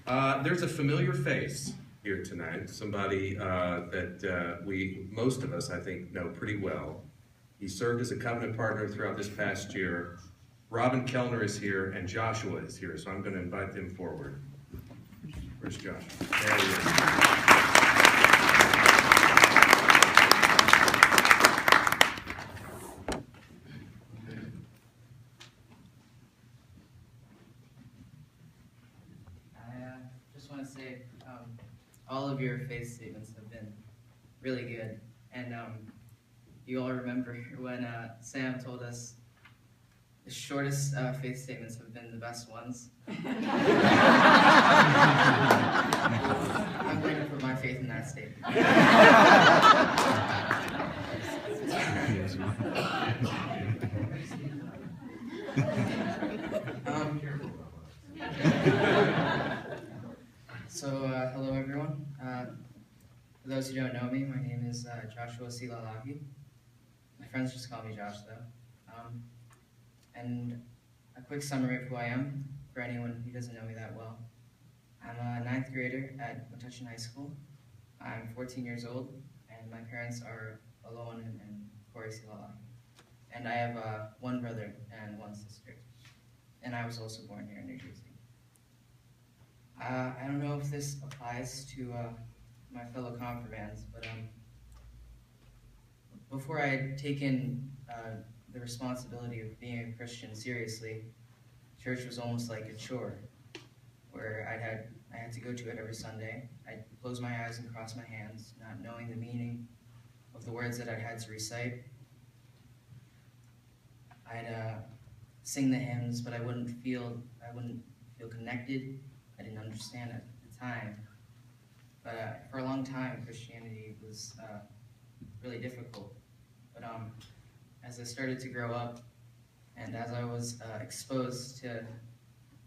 There's a familiar face here tonight, somebody that most of us, I think, know pretty well. He served as a covenant partner throughout this past year. Robin Kellner is here, and Joshua is here, so I'm going to invite them forward. Where's Joshua? There he is. All of your faith statements have been really good, and you all remember when Sam told us the shortest faith statements have been the best ones. I'm going to put my faith in that statement. Hello everyone. For those who don't know me, my name is Joshua Silalahi. My friends just call me Josh though. And a quick summary of who I am, for anyone who doesn't know me that well. I'm a 9th grader at Metuchen High School. I'm 14 years old, and my parents are Alon and Corey Silalahi. And I have one brother and one sister. And I was also born here in New Jersey. I don't know if this applies to my fellow confirmands, but before I had taken the responsibility of being a Christian seriously, church was almost like a chore, where I had to go to it every Sunday. I'd close my eyes and cross my hands, not knowing the meaning of the words that I had to recite. I'd sing the hymns, but I wouldn't feel connected. I didn't understand it at the time. But for a long time, Christianity was really difficult. But as I started to grow up, and as I was exposed to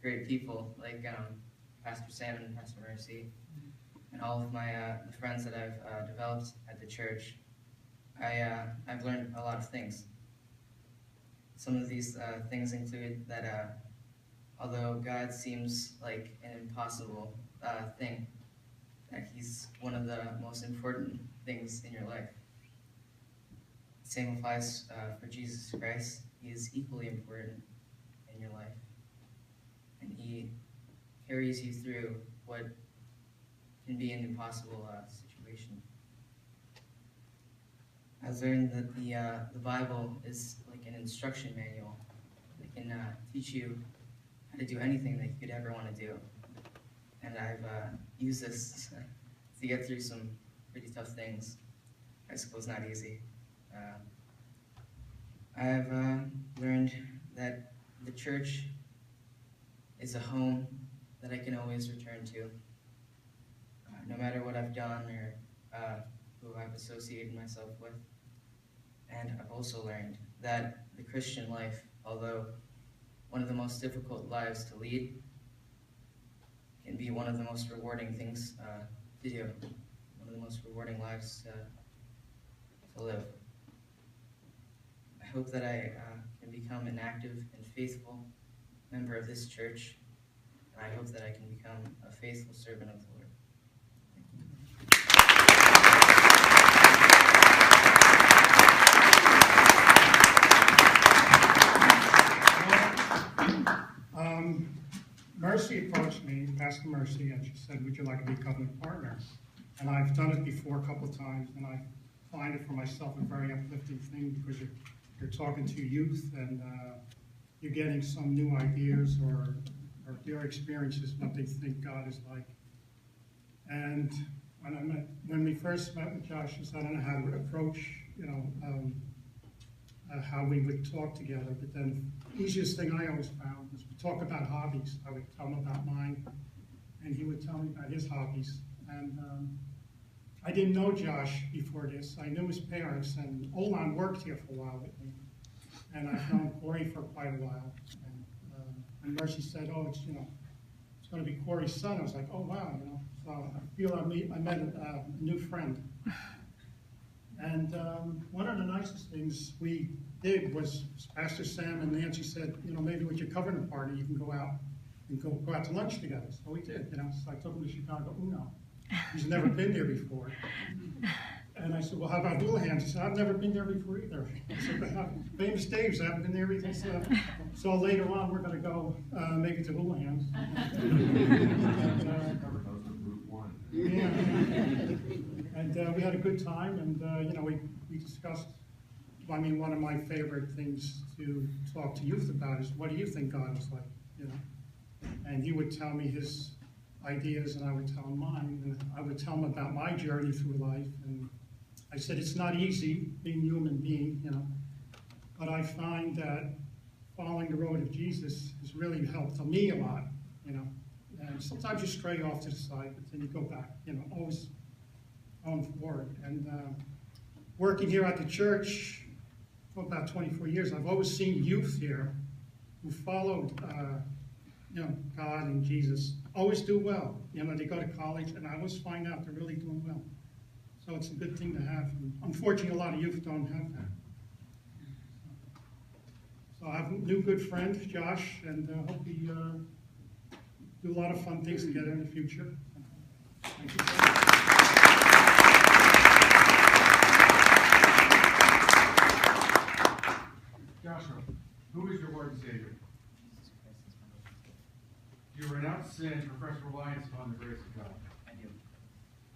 great people like Pastor Sam and Pastor Mercy, and all of my the friends that I've developed at the church, I've learned a lot of things. Some of these things include that although God seems like an impossible thing, that He's one of the most important things in your life. The same applies for Jesus Christ. He is equally important in your life. And He carries you through what can be an impossible situation. I've learned that the Bible is like an instruction manual. It can teach you how to do anything that you could ever want to do. And I've used this to get through some pretty tough things. High school is not easy. I've learned that the church is a home that I can always return to, no matter what I've done or who I've associated myself with. And I've also learned that the Christian life, although one of the most difficult lives to lead, can be one of the most rewarding things to do, one of the most rewarding lives to live. I hope that I can become an active and faithful member of this church, and I hope that I can become a faithful servant of the Lord. Mercy approached me, Pastor Mercy, and she said, "Would you like to be a covenant partner?" And I've done it before a couple of times, and I find it for myself a very uplifting thing because you're talking to youth and you're getting some new ideas or their experiences, what they think God is like. And when we first met with Josh, I said, I don't know how to approach, how we would talk together. But then the easiest thing I always found was we talk about hobbies. I would tell him about mine, and he would tell me about his hobbies. And I didn't know Josh before this. I knew his parents, and Olan worked here for a while with me. And I've known Corey for quite a while. And Mercy said, "Oh, it's going to be Corey's son." I was like, "Oh wow," So I feel I met a new friend. And one of the nicest things we did was Pastor Sam and Nancy said, maybe with your covenant party you can go out and go out to lunch together. So we did, So I took him to Chicago Uno. He's never been there before. And I said, well, how about Houlihan's? He said, I've never been there before either. I said, Famous Dave's, I haven't been there either. So later on, we're going to go maybe to Houlihan's. Yeah. And we had a good time, and we discussed. One of my favorite things to talk to youth about is, what do you think God is like? And he would tell me his ideas, and I would tell him mine, and I would tell him about my journey through life. And I said it's not easy being a human being, but I find that following the road of Jesus has really helped me a lot, And sometimes you stray off to the side, but then you go back, always going forward. And working here at the church for about 24 years, I've always seen youth here who followed, God and Jesus, always do well. They go to college, and I always find out they're really doing well. So it's a good thing to have. And unfortunately, a lot of youth don't have that. So I have a new good friend, Josh, and hope we do a lot of fun things together in the future. Thank you. Joshua, who is your Lord and Savior? Do you renounce sin and profess reliance upon the grace of God? I do.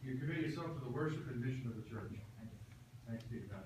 Do you commit yourself to the worship and mission of the church? I do. Thanks be to God.